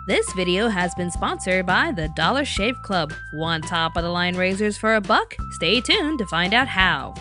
This video has been sponsored by the Dollar Shave Club. Want top of the line razors for $1? Stay tuned to find out how.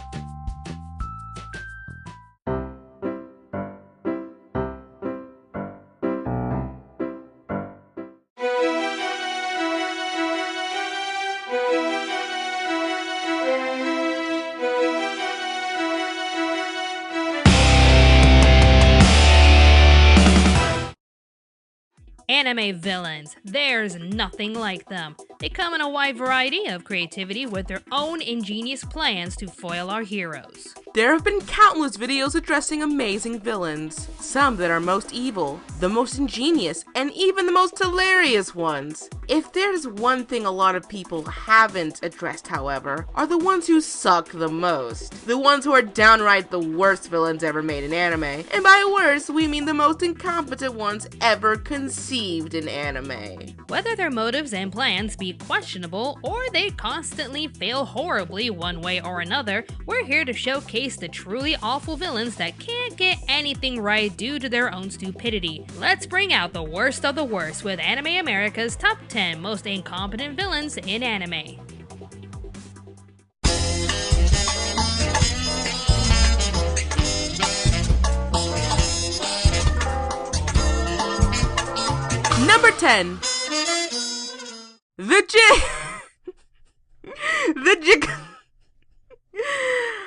Anime villains. There's nothing like them. They come in a wide variety of creativity with their own ingenious plans to foil our heroes. There have been countless videos addressing amazing villains. Some that are most evil, the most ingenious, and even the most hilarious ones. If there's one thing a lot of people haven't addressed, however, are the ones who suck the most. The ones who are downright the worst villains ever made in anime. And by worst, we mean the most incompetent ones ever conceived in anime. Whether their motives and plans be questionable or they constantly fail horribly one way or another, we're here to showcase the truly awful villains that can't get anything right due to their own stupidity. Let's bring out the worst of the worst with Anime America's top 10 most incompetent villains in anime. Number 10.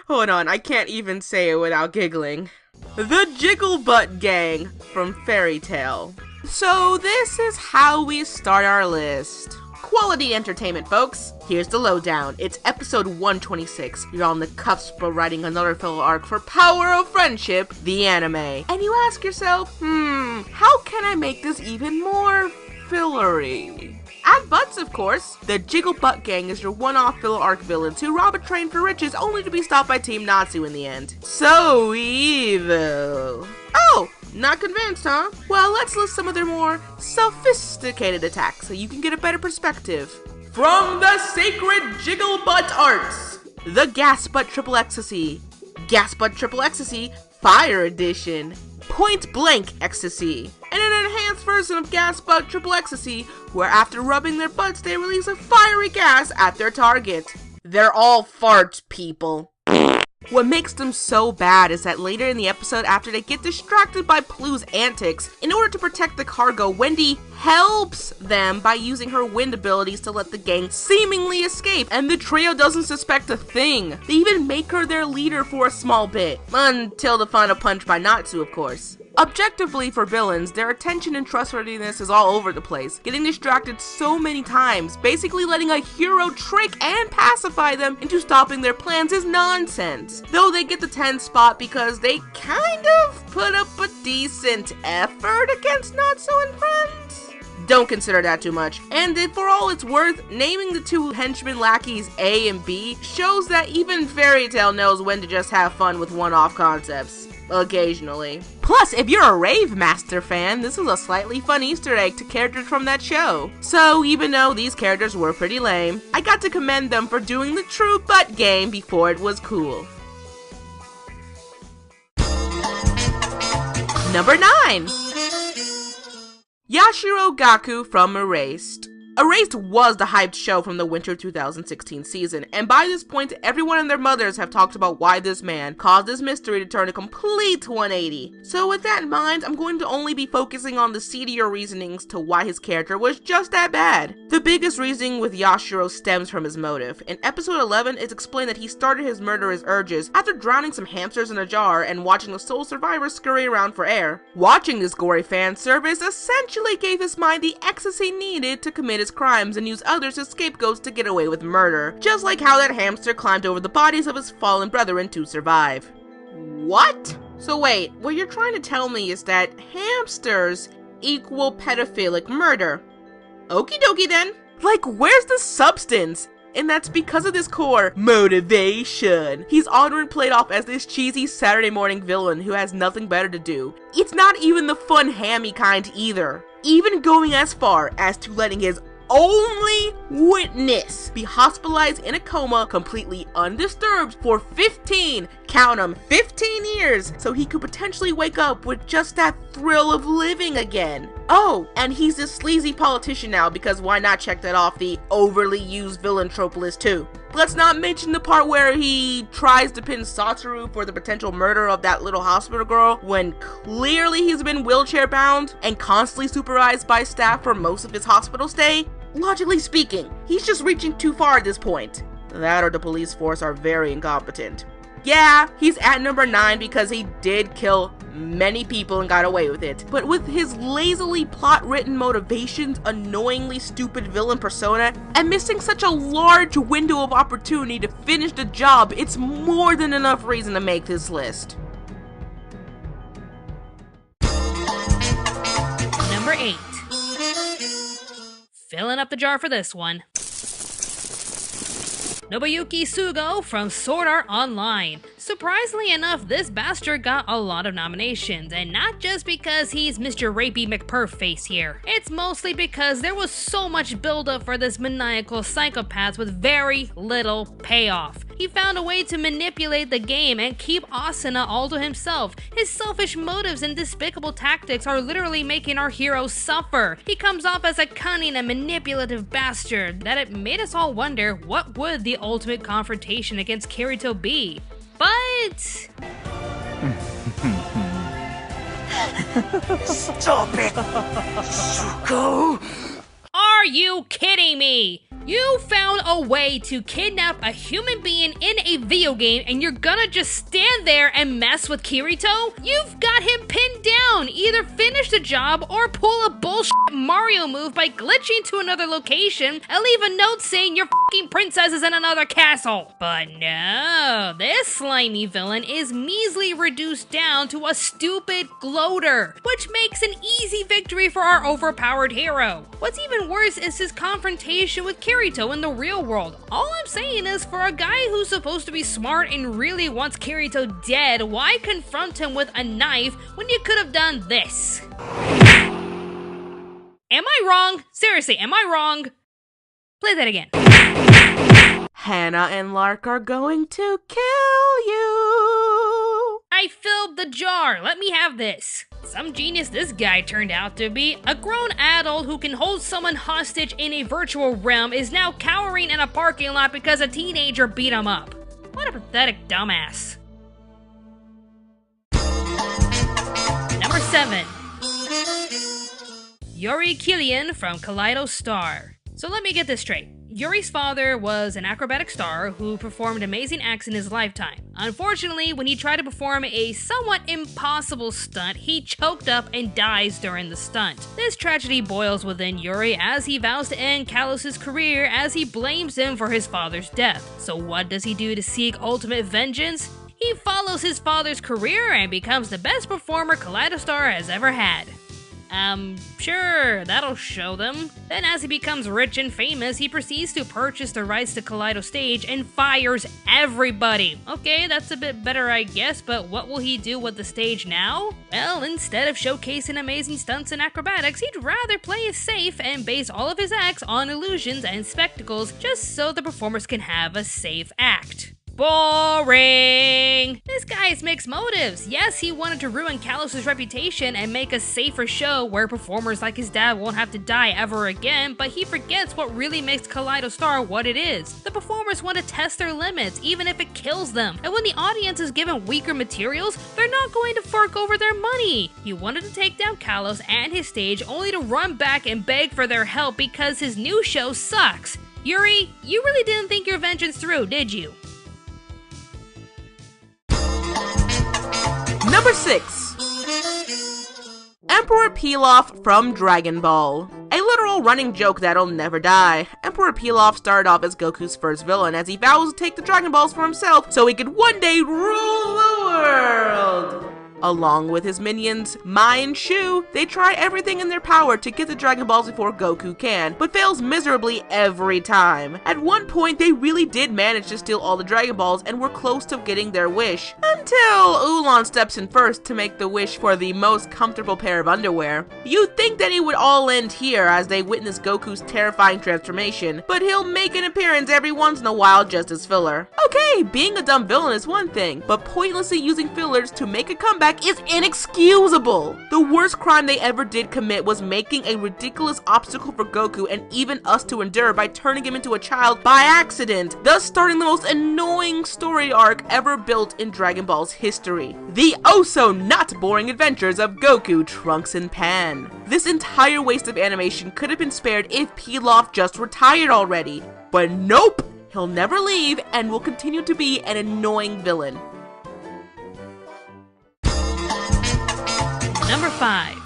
Hold on, I can't even say it without giggling. The Jiggle Butt Gang from Fairy Tail. So this is how we start our list. Quality entertainment, folks. Here's the lowdown. It's episode 126. You're on the cusp of writing another filler arc for Power of Friendship, the anime. And you ask yourself, how can I make this even more fillery? Add butts, of course. The Jiggle Butt Gang is your one-off filler arc villains who rob a train for riches only to be stopped by Team Natsu in the end. So evil. Oh! Not convinced, huh? Well, let's list some of their more sophisticated attacks so you can get a better perspective. From the Sacred Jiggle Butt Arts, the Gas Butt Triple Ecstasy, Gas Butt Triple Ecstasy Fire Edition, Point Blank Ecstasy, and an enhanced version of Gas Butt Triple Ecstasy where after rubbing their butts they release a fiery gas at their target. They're all fart people. What makes them so bad is that later in the episode, after they get distracted by Plu's antics, in order to protect the cargo, Wendy helps them by using her wind abilities to let the gang seemingly escape, and the trio doesn't suspect a thing. They even make her their leader for a small bit, until the final punch by Natsu, of course. Objectively, for villains, their attention and trustworthiness is all over the place, getting distracted so many times. Basically letting a hero trick and pacify them into stopping their plans is nonsense. Though they get the 10 spot because they kind of put up a decent effort against Natsu and friends. Don't consider that too much. And for all it's worth, naming the two henchmen lackeys A and B shows that even Fairy Tail knows when to just have fun with one-off concepts. Occasionally. Plus, if you're a Rave Master fan, this is a slightly fun Easter egg to characters from that show. So, even though these characters were pretty lame, I got to commend them for doing the true butt game before it was cool. Number 9. Yashiro Gaku from Erased. Erased was the hyped show from the winter 2016 season, and by this point, everyone and their mothers have talked about why this man caused this mystery to turn a complete 180. So with that in mind, I'm going to only be focusing on the seedier reasonings to why his character was just that bad. The biggest reasoning with Yashiro stems from his motive. In episode 11, it's explained that he started his murderous urges after drowning some hamsters in a jar and watching the sole survivor scurry around for air. Watching this gory fan service essentially gave his mind the ecstasy needed to commit his crimes and use others as scapegoats to get away with murder, just like how that hamster climbed over the bodies of his fallen brethren to survive. What? So wait, what you're trying to tell me is that hamsters equal pedophilic murder. Okie dokie then. Like, where's the substance? And that's because of this core motivation. He's honored played off as this cheesy Saturday morning villain who has nothing better to do. It's not even the fun hammy kind either. Even going as far as to letting his only witness be hospitalized in a coma completely undisturbed for 15, count 'em, 15 years, so he could potentially wake up with just that thrill of living again. Oh, and he's this sleazy politician now because why not check that off the overly used villain trope list too? Let's not mention the part where he tries to pin Satoru for the potential murder of that little hospital girl when clearly he's been wheelchair bound and constantly supervised by staff for most of his hospital stay. Logically speaking, he's just reaching too far at this point. That or the police force are very incompetent. Yeah, he's at number 9 because he did kill many people and got away with it. But with his lazily plot-written motivations, annoyingly stupid villain persona, and missing such a large window of opportunity to finish the job, it's more than enough reason to make this list. Number 8. Filling up the jar for this one. Nobuyuki Sugo from Sword Art Online. Surprisingly enough, this bastard got a lot of nominations, and not just because he's Mr. Rapey McPurface here. It's mostly because there was so much buildup for this maniacal psychopath with very little payoff. He found a way to manipulate the game and keep Asuna all to himself. His selfish motives and despicable tactics are literally making our hero suffer. He comes off as a cunning and manipulative bastard that it made us all wonder what would the ultimate confrontation against Kirito be. But... Stop it! Suko! Are you kidding me? You found a way to kidnap a human being in a video game and you're gonna just stand there and mess with Kirito? You've got him pinned down! Either finish the job or pull a bullshit Mario move by glitching to another location and leave a note saying your fucking princess is in another castle. But no, this slimy villain is measly reduced down to a stupid gloater, which makes an easy victory for our overpowered hero. What's even worse is his confrontation with Kirito in the real world. All I'm saying is, for a guy who's supposed to be smart and really wants Kirito dead, why confront him with a knife when you could have done this? Am I wrong? Seriously, am I wrong? Play that again. Hannah and Lark are going to kill you. I filled the jar. Let me have this. Some genius this guy turned out to be. A grown adult who can hold someone hostage in a virtual realm is now cowering in a parking lot because a teenager beat him up. What a pathetic dumbass. Number 7. Yuri Killian from Kaleido Star. So let me get this straight. Yuri's father was an acrobatic star who performed amazing acts in his lifetime. Unfortunately, when he tried to perform a somewhat impossible stunt, he choked up and dies during the stunt. This tragedy boils within Yuri as he vows to end Kalos' career as he blames him for his father's death. So what does he do to seek ultimate vengeance? He follows his father's career and becomes the best performer Kaleido Star has ever had. Sure, that'll show them. Then as he becomes rich and famous, he proceeds to purchase the rights to Kaleido Stage and fires everybody. Okay, that's a bit better I guess, but what will he do with the stage now? Well, instead of showcasing amazing stunts and acrobatics, he'd rather play it safe and base all of his acts on illusions and spectacles just so the performers can have a safe act. Boring! This guy has mixed motives. Yes, he wanted to ruin Kalos' reputation and make a safer show where performers like his dad won't have to die ever again, but he forgets what really makes Kaleido Star what it is. The performers want to test their limits, even if it kills them. And when the audience is given weaker materials, they're not going to fork over their money. He wanted to take down Kalos and his stage only to run back and beg for their help because his new show sucks. Yuri, you really didn't think your vengeance through, did you? Number 6. Emperor Pilaf from Dragon Ball. A literal running joke that'll never die. Emperor Pilaf started off as Goku's first villain as he vows to take the Dragon Balls for himself so he could one day rule the world. Along with his minions, Mai and Shu, they try everything in their power to get the Dragon Balls before Goku can, but fails miserably every time. At one point, they really did manage to steal all the Dragon Balls and were close to getting their wish, until Ulan steps in first to make the wish for the most comfortable pair of underwear. You'd think that it would all end here as they witness Goku's terrifying transformation, but he'll make an appearance every once in a while just as filler. Okay, being a dumb villain is one thing, but pointlessly using fillers to make a comeback attack is inexcusable. The worst crime they ever did commit was making a ridiculous obstacle for Goku and even us to endure by turning him into a child by accident, thus starting the most annoying story arc ever built in Dragon Ball's history. The oh-so-not boring adventures of Goku, Trunks, and Pan. This entire waste of animation could have been spared if Pilaf just retired already. But nope! He'll never leave and will continue to be an annoying villain. Number 5.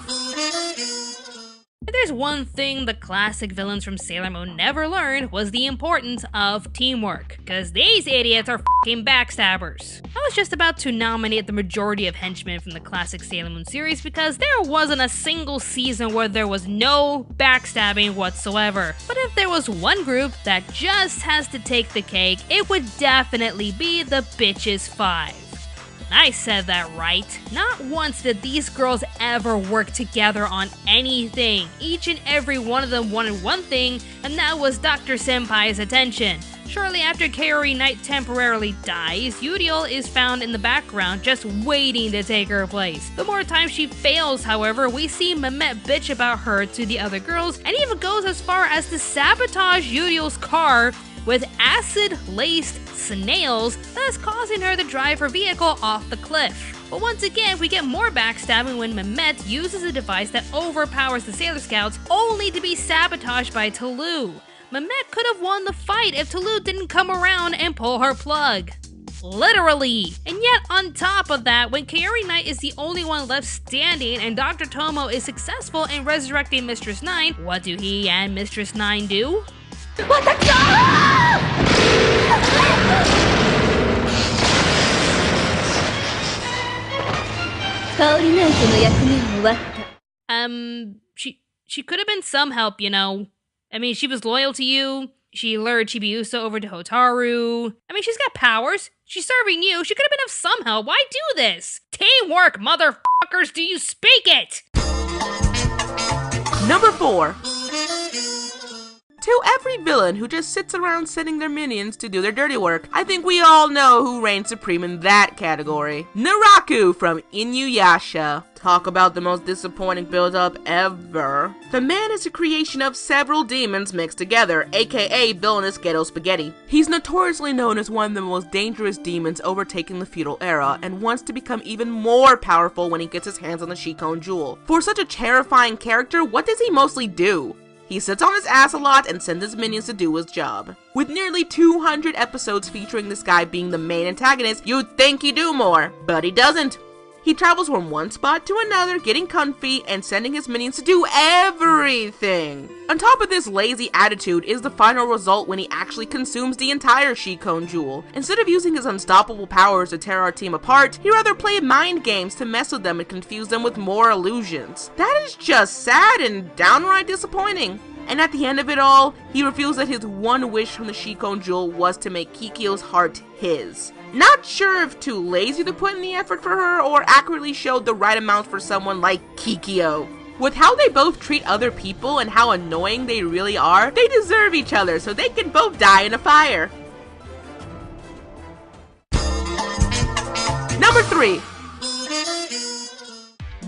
If there's one thing the classic villains from Sailor Moon never learned was the importance of teamwork, cause these idiots are f***ing backstabbers. I was just about to nominate the majority of henchmen from the classic Sailor Moon series because there wasn't a single season where there was no backstabbing whatsoever. But if there was one group that just has to take the cake, it would definitely be the Bitches 5. I said that right. Not once did these girls ever work together on anything. Each and every one of them wanted one thing, and that was Dr. Senpai's attention. Shortly after Kaori Knight temporarily dies, Uriel is found in the background just waiting to take her place. The more times she fails, however, we see Mehmet bitch about her to the other girls and even goes as far as to sabotage Uriel's car with acid-laced snails, thus causing her to drive her vehicle off the cliff. But once again, we get more backstabbing when Mehmet uses a device that overpowers the Sailor Scouts, only to be sabotaged by Taloo. Mehmet could have won the fight if Taloo didn't come around and pull her plug. Literally! And yet, on top of that, when Kaori Knight is the only one left standing and Dr. Tomo is successful in resurrecting Mistress 9, what do he and Mistress 9 do? She could have been some help, you know. I mean, she was loyal to you. She lured Chibiusa over to Hotaru. I mean, she's got powers. She's serving you. She could have been of some help. Why do this? Teamwork, motherfuckers. Do you speak it? Number 4. To every villain who just sits around sending their minions to do their dirty work, I think we all know who reigns supreme in that category. Naraku from Inuyasha. Talk about the most disappointing build-up ever. The man is a creation of several demons mixed together, aka villainous ghetto spaghetti. He's notoriously known as one of the most dangerous demons overtaking the feudal era, and wants to become even more powerful when he gets his hands on the Shikon Jewel. For such a terrifying character, what does he mostly do? He sits on his ass a lot and sends his minions to do his job. With nearly 200 episodes featuring this guy being the main antagonist, you'd think he'd do more, but he doesn't. He travels from one spot to another, getting comfy and sending his minions to do everything. On top of this lazy attitude is the final result when he actually consumes the entire Shikon Jewel. Instead of using his unstoppable powers to tear our team apart, he rather played mind games to mess with them and confuse them with more illusions. That is just sad and downright disappointing. And at the end of it all, he reveals that his one wish from the Shikon Jewel was to make Kikyo's heart his. Not sure if too lazy to put in the effort for her or accurately showed the right amount for someone like Kikyo. With how they both treat other people and how annoying they really are, they deserve each other so they can both die in a fire. Number 3.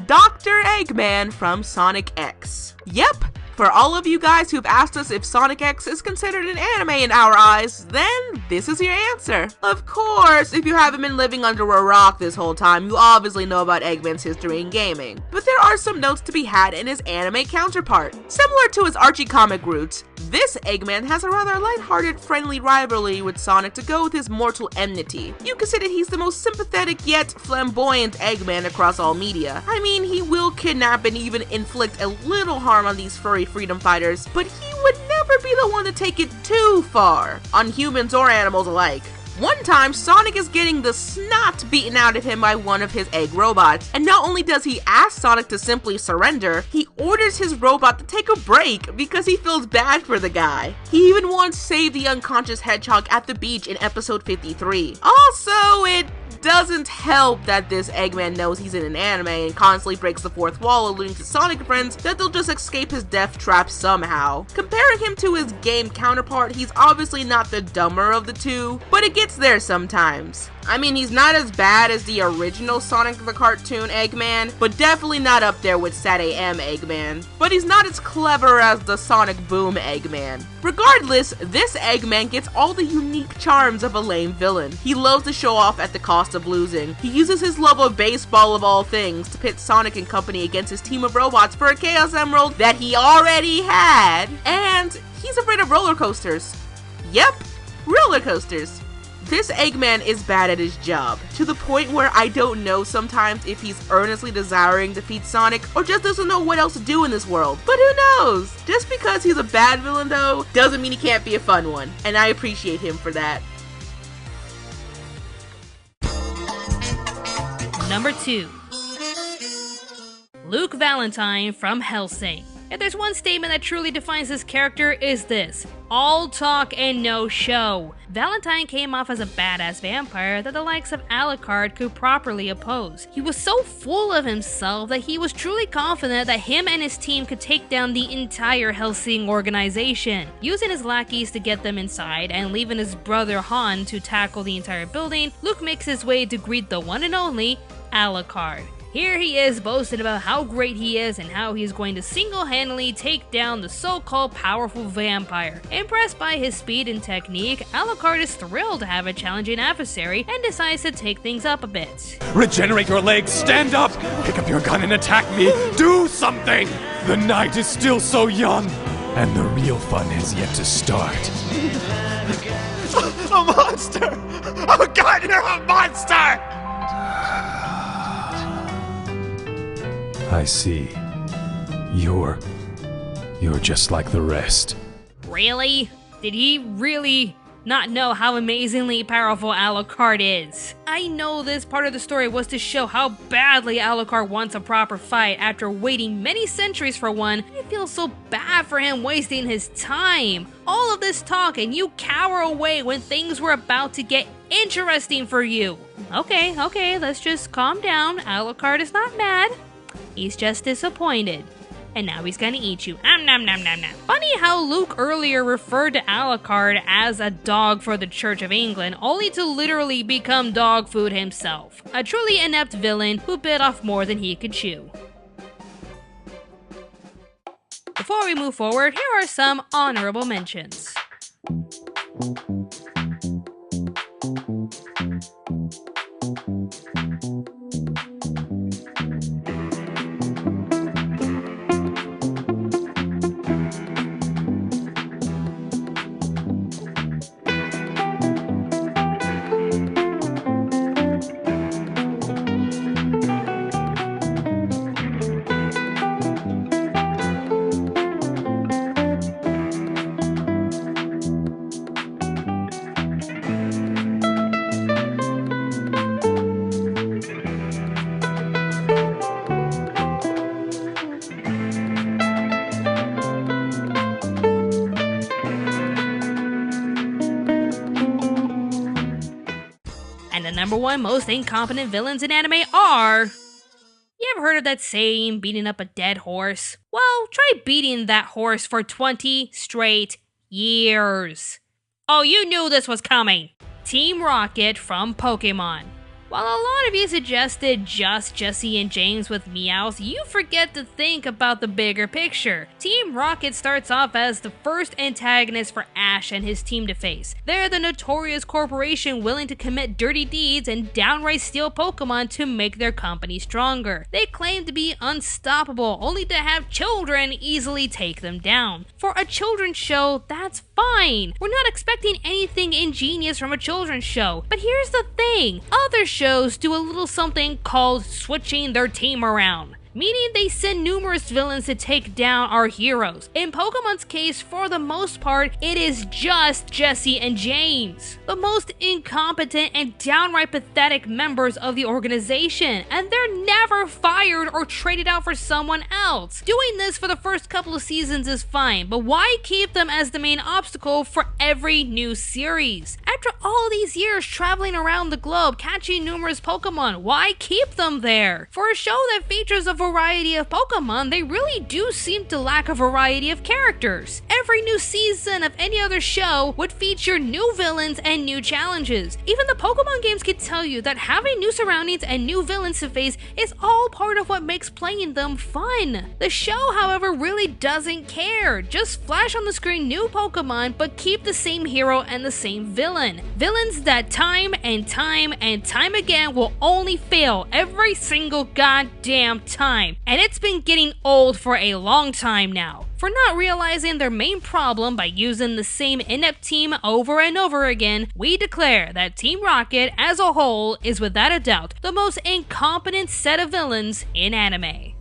Dr. Eggman from Sonic X. Yep. For all of you guys who've asked us if Sonic X is considered an anime in our eyes, then this is your answer. Of course, if you haven't been living under a rock this whole time, you obviously know about Eggman's history in gaming. But there are some notes to be had in his anime counterpart. Similar to his Archie comic roots, this Eggman has a rather lighthearted, friendly rivalry with Sonic to go with his mortal enmity. You could say that he's the most sympathetic yet flamboyant Eggman across all media. I mean, he will kidnap and even inflict a little harm on these furry freedom fighters, but he would never be the one to take it too far, on humans or animals alike. One time, Sonic is getting the snot beaten out of him by one of his egg robots, and not only does he ask Sonic to simply surrender, he orders his robot to take a break because he feels bad for the guy. He even once saved the unconscious hedgehog at the beach in episode 53. Also, it doesn't help that this Eggman knows he's in an anime and constantly breaks the fourth wall, alluding to Sonic and friends that they'll just escape his death trap somehow. Comparing him to his game counterpart, he's obviously not the dumber of the two, but it gets there sometimes. I mean, he's not as bad as the original Sonic the Cartoon Eggman, but definitely not up there with Sat AM Eggman. But he's not as clever as the Sonic Boom Eggman. Regardless, this Eggman gets all the unique charms of a lame villain. He loves to show off at the cost of losing. He uses his love of baseball of all things to pit Sonic and company against his team of robots for a Chaos Emerald that he already had. And he's afraid of roller coasters. Yep, roller coasters. This Eggman is bad at his job, to the point where I don't know sometimes if he's earnestly desiring to defeat Sonic or just doesn't know what else to do in this world. But who knows? Just because he's a bad villain though, doesn't mean he can't be a fun one, and I appreciate him for that. Number 2. Luke Valentine from Hellsing. If there's one statement that truly defines this character, is this: all talk and no show. Valentine came off as a badass vampire that the likes of Alucard could properly oppose. He was so full of himself that he was truly confident that him and his team could take down the entire Hellsing organization. Using his lackeys to get them inside and leaving his brother Han to tackle the entire building, Luke makes his way to greet the one and only Alucard. Here he is boasting about how great he is and how he's going to single-handedly take down the so-called powerful vampire. Impressed by his speed and technique, Alucard is thrilled to have a challenging adversary and decides to take things up a bit. Regenerate your legs, stand up, pick up your gun and attack me, do something! The night is still so young, and the real fun has yet to start. A monster! Oh god, you're a monster! I see. You're just like the rest. Really? Did he really not know how amazingly powerful Alucard is? I know this part of the story was to show how badly Alucard wants a proper fight after waiting many centuries for one. I feel so bad for him wasting his time. All of this talk and you cower away when things were about to get interesting for you. Okay, let's just calm down. Alucard is not mad. He's just disappointed. And now he's gonna eat you. Nom nom nom nom nom. Funny how Luke earlier referred to Alucard as a dog for the Church of England, only to literally become dog food himself. A truly inept villain who bit off more than he could chew. Before we move forward, here are some honorable mentions. And the number one most incompetent villains in anime are... You ever heard of that saying, beating up a dead horse? Well, try beating that horse for 20 straight years. Oh, you knew this was coming. Team Rocket from Pokemon. While a lot of you suggested just Jessie and James with Meowth, you forget to think about the bigger picture. Team Rocket starts off as the first antagonist for Ash and his team to face. They're the notorious corporation willing to commit dirty deeds and downright steal Pokemon to make their company stronger. They claim to be unstoppable, only to have children easily take them down. For a children's show, that's fine. We're not expecting anything ingenious from a children's show. But here's the thing, other shows do a little something called switching their team around, meaning they send numerous villains to take down our heroes. In Pokemon's case, for the most part, it is just Jessie and James, the most incompetent and downright pathetic members of the organization, and they're never fired or traded out for someone else. Doing this for the first couple of seasons is fine, but why keep them as the main obstacle for every new series? After all these years traveling around the globe, catching numerous Pokemon, why keep them there? For a show that features a variety of Pokemon, they really do seem to lack a variety of characters. Every new season of any other show would feature new villains and new challenges. Even the Pokemon games can tell you that having new surroundings and new villains to face is all part of what makes playing them fun. The show, however, really doesn't care. Just flash on the screen new Pokemon, but keep the same hero and the same villain. Villains that time and time again will only fail every single goddamn time. And it's been getting old for a long time now. For not realizing their main problem by using the same inept team over and over again, we declare that Team Rocket as a whole is without a doubt the most incompetent set of villains in anime.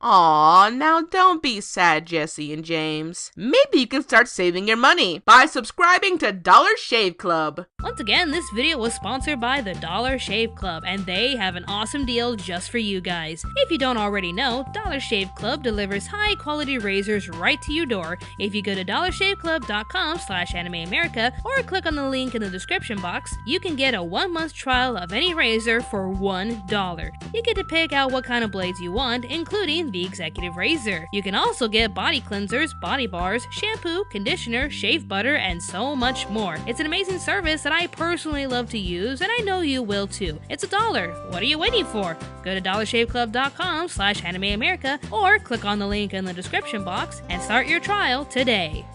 Aw, now don't be sad, Jesse and James. Maybe you can start saving your money by subscribing to Dollar Shave Club. Once again, this video was sponsored by the Dollar Shave Club, and they have an awesome deal just for you guys. If you don't already know, Dollar Shave Club delivers high-quality razors right to your door. If you go to dollarshaveclub.com/animeamerica or click on the link in the description box, you can get a 1-month trial of any razor for $1. You get to pick out what kind of blades you want, including the executive razor. You can also get body cleansers, body bars, shampoo, conditioner, shave butter, and so much more. It's an amazing service that I personally love to use, and I know you will too. It's $1. What are you waiting for? Go to dollarshaveclub.com/animeamerica or click on the link in the description box and start your trial today.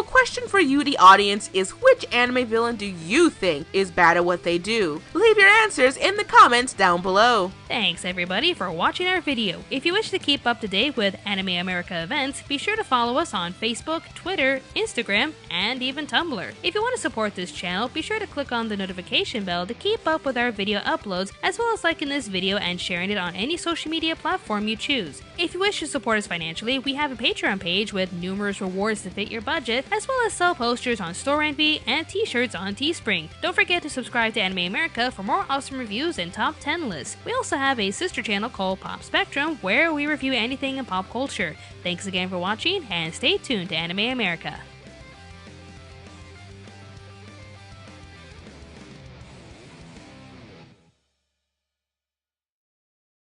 Question for you, the audience, is which anime villain do you think is bad at what they do? Leave your answers in the comments down below. Thanks everybody for watching our video. If you wish to keep up to date with Anime America events, be sure to follow us on Facebook, Twitter, Instagram, and even Tumblr. If you want to support this channel, be sure to click on the notification bell to keep up with our video uploads, as well as liking this video and sharing it on any social media platform you choose. If you wish to support us financially, we have a Patreon page with numerous rewards to fit your budget, as well as sell posters on Store Envy and t-shirts on Teespring. Don't forget to subscribe to Anime America for more awesome reviews and top 10 lists. We also have a sister channel called Pop Spectrum where we review anything in pop culture. Thanks again for watching and stay tuned to Anime America.